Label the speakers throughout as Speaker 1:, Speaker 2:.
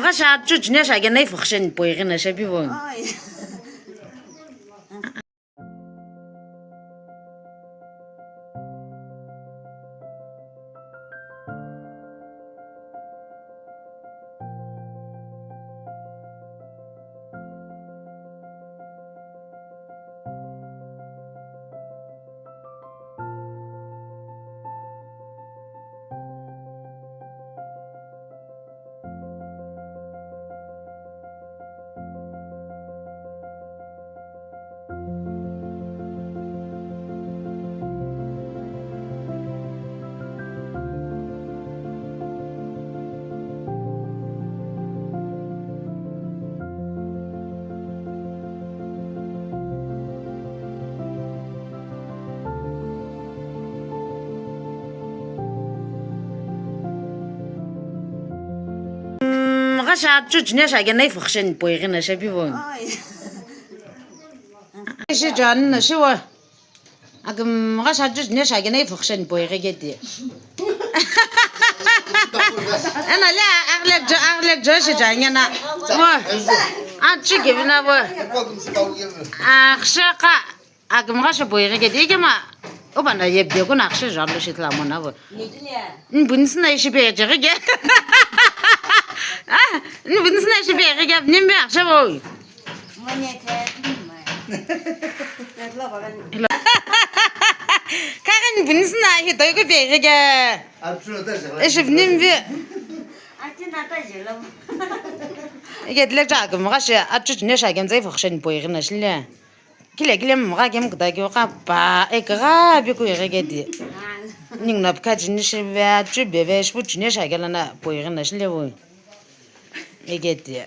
Speaker 1: Magasha chuchne shage nay fukhshin poigina shabiwo. Magasha chuchne shage nay fukhshin poigina shabiwo. Ishi jan shiwa. Agam magasha chuchne shage nay fukhshin poigedi. Ana la aglek joshi janyana. Wa. Achi givna wa. Akhshaqa agam magasha poigedi gema. Obana yebde kuna akhsha jarlo shitlamona wa. Bunsna ishi bejege. Bunsna ishi bejege nimbe akhsha wa. Karen bunsna hi doygo bejege. Ishi nimbe. Gedle jagam magasha achuchne shage zay fukhshin poigina shilla. Kile magam gdagi qa ba ekra bi ku yegedi. Ning na bkaji ni shiba jube shbuchne shage lana poigina shilla wo. Egedi.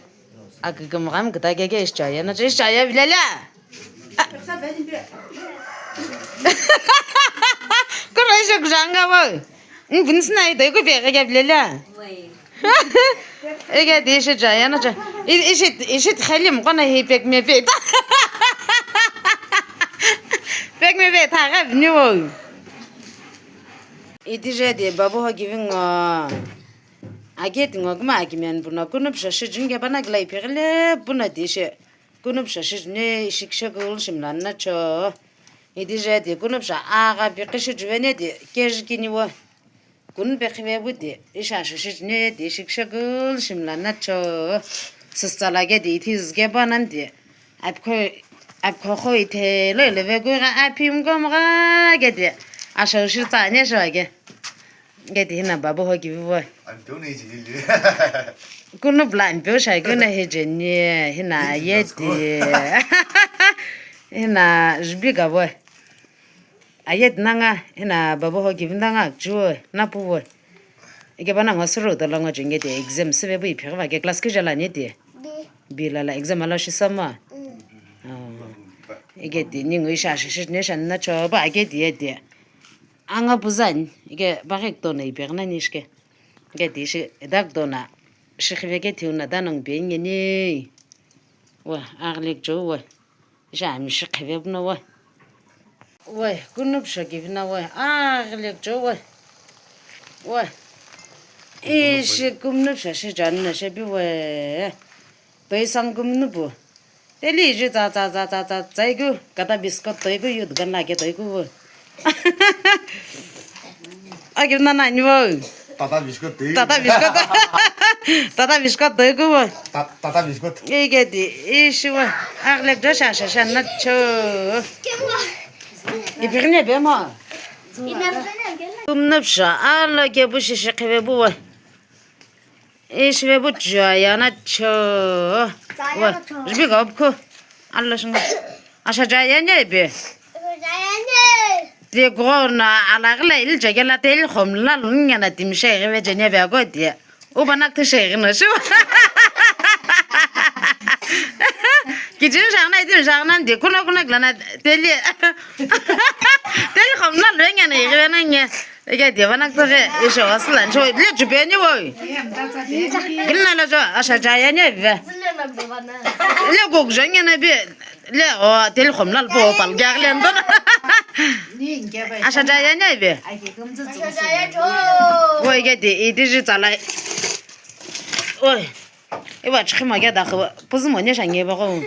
Speaker 1: Agam magam gdagi ge ishaya na ishaya bilala. Kurayşa kujanga wo. Bunsna doygo bejege bilala. Ege değişe cayana ca. İşit halim qana hi pek me pek. Pek me pek tağa ne o. İdice de babu ha giving aget ngogma agimen buna kunup şaşıcınge bana glay pegle buna dişe. Kunup şaşıc ne şikşe gılşımlan na ço. İdice de kunup şa ağa bir kışı cüvene de kejkini o. Kun bekhive budi isha shishne de shikshagul shimlana cho sistalage de itizge banandi apko khoite lele gura apim gomra gede asha shitane shage gede hina babu hogi wo kun blan be shage na hejeni hina yedi hina jbiga wo ayet nanga ina babo ho givindanga jo na puwo ike bana ngasro to langa jinge de exam sebe bu ipirwa ke class ke jala ne de bila la exam ala shisama ike de ningo isha shish ne shan na cho ba ke de anga buzan ike barek to na ipirna nishke ike de shi dak dona shikhve ke tiuna danang be ngeni wa arlek jo wa jam shikhve bna wa Ой, kunup shagivna oi. Aglek jo oi. Oi. Ishi kumnup shashi janna shabi oi. Baisang kumnupu. Deli ji za zaigu kata biskot toigu yud ganna ke toigu oi. Agivna na ni oi.
Speaker 2: Tata biskot toigu.
Speaker 1: Tata biskot toigu oi.
Speaker 2: Tata biskot.
Speaker 1: Igedi ishi oi. Aglek jo shashanna cho. İpirne be ma. Kumnapşa Allah ke bu şişe keve bu var. İş ve bu cayana ço. Var. Jbi gabko. Allah şunga. Aşa cayana be. De gorna alagla il cagala tel khomla lungana timşe ve cene be godi. O banak te şeyine şu. Gidin şahına edin şahına de kuna glana deli. Deli khomla lungana yevena Gedi banak te işo aslan şu le cübeni voy. Gilna la jo aşa cayana be. Le gogjana be. Le o deli khomla bo pal gaglendon. Aşa cayana be. Oy gedi idici talay. Oy 이봐 치마게 다 무슨 뭐냐 상해 보고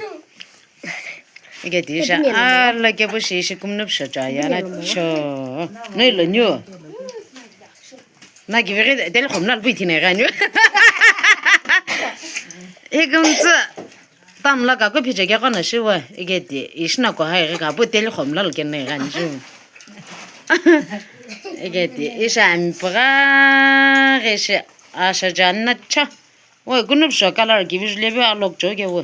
Speaker 1: 이게 뒤샤 알게 보시시 꿈납셔자야 나쳐 너일은요 나 기회에 될 홈날 부이티네 가뇨 이금스 담라가 그 피제게 가나 쉬워 이게 뒤 이시나 거 하이가 부될 홈날 겠네 간주 이게 뒤 이산 브라게시 아샤잔나쳐 왜 꿈납셔 깔아 기비줄레비 알록 저게 왜